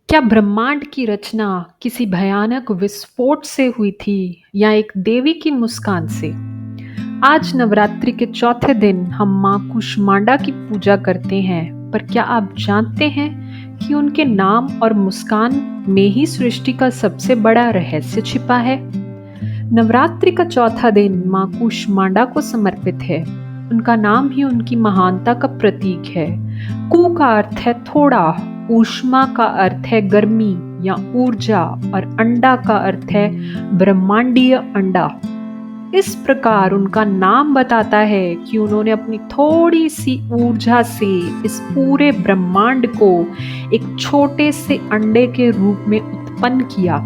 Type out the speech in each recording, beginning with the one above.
क्या ब्रह्मांड की रचना किसी भयानक विस्फोट से हुई थी या एक देवी की मुस्कान से? आज नवरात्रि के चौथे दिन हम मां कुष्मांडा की पूजा करते हैं, पर क्या आप जानते हैं कि उनके नाम और मुस्कान में ही सृष्टि का सबसे बड़ा रहस्य छिपा है? नवरात्रि का चौथा दिन मां कुष्मांडा को समर्पित है। उनका नाम ही उनकी महानता का प्रतीक है। कु का अर्थ है थोड़ा, ऊष्मा का अर्थ है गर्मी या ऊर्जा और अंडा का अर्थ है ब्रह्मांडीय अंडा। इस प्रकार उनका नाम बताता है कि उन्होंने अपनी थोड़ी सी ऊर्जा से इस पूरे ब्रह्मांड को एक छोटे से अंडे के रूप में उत्पन्न किया।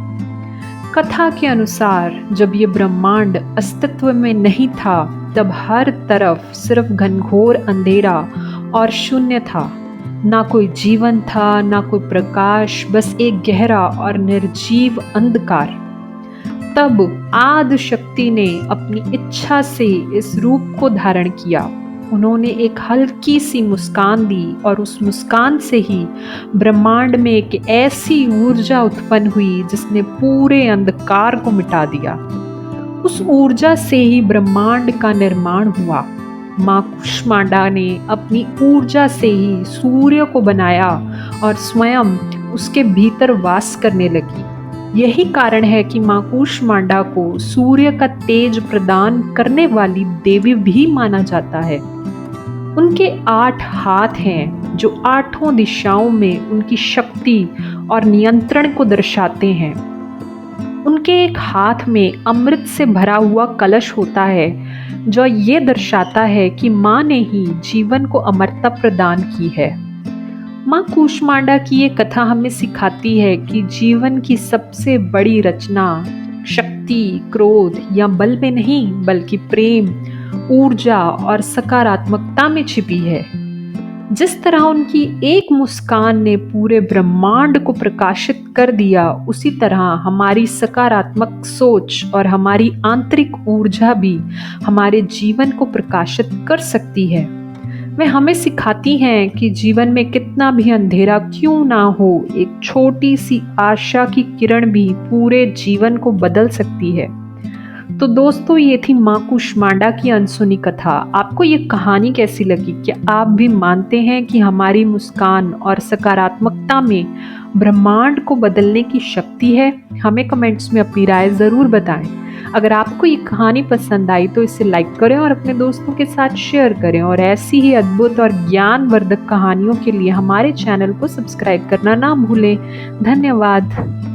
कथा के अनुसार जब ये ब्रह्मांड अस्तित्व में नहीं था, तब हर तरफ सिर्फ घनघोर अंधेरा और शून्य था। ना कोई जीवन था, ना कोई प्रकाश, बस एक गहरा और निर्जीव अंधकार। तब आदि शक्ति ने अपनी इच्छा से इस रूप को धारण किया। उन्होंने एक हल्की सी मुस्कान दी और उस मुस्कान से ही ब्रह्मांड में एक ऐसी ऊर्जा उत्पन्न हुई जिसने पूरे अंधकार को मिटा दिया। उस ऊर्जा से ही ब्रह्मांड का निर्माण हुआ। मां कुष्मांडा ने अपनी ऊर्जा से ही सूर्य को बनाया और स्वयं उसके भीतर वास करने लगी। यही कारण है कि मां कुष्मांडा को सूर्य का तेज प्रदान करने वाली देवी भी माना जाता है। उनके 8 हाथ हैं जो आठों दिशाओं में उनकी शक्ति और नियंत्रण को दर्शाते हैं। उनके एक हाथ में अमृत से भरा हुआ कलश होता है, जो ये दर्शाता है कि मां ने ही जीवन को अमरता प्रदान की है। मां कुष्मांडा की ये कथा हमें सिखाती है कि जीवन की सबसे बड़ी रचना शक्ति, क्रोध या बल में नहीं, बल्कि प्रेम, ऊर्जा और सकारात्मकता में छिपी है। जिस तरह उनकी एक मुस्कान ने पूरे ब्रह्मांड को प्रकाशित कर दिया, उसी तरह हमारी सकारात्मक सोच और हमारी आंतरिक ऊर्जा भी हमारे जीवन को प्रकाशित कर सकती है। वे हमें सिखाती हैं कि जीवन में कितना भी अंधेरा क्यों ना हो, एक छोटी सी आशा की किरण भी पूरे जीवन को बदल सकती है। तो दोस्तों, ये थी मां कुष्मांडा की अनसुनी कथा। आपको ये कहानी कैसी लगी? क्या आप भी मानते हैं कि हमारी मुस्कान और सकारात्मकता में ब्रह्मांड को बदलने की शक्ति है? हमें कमेंट्स में अपनी राय ज़रूर बताएं। अगर आपको ये कहानी पसंद आई तो इसे लाइक करें और अपने दोस्तों के साथ शेयर करें, और ऐसी ही अद्भुत और ज्ञानवर्धक कहानियों के लिए हमारे चैनल को सब्सक्राइब करना ना भूलें। धन्यवाद।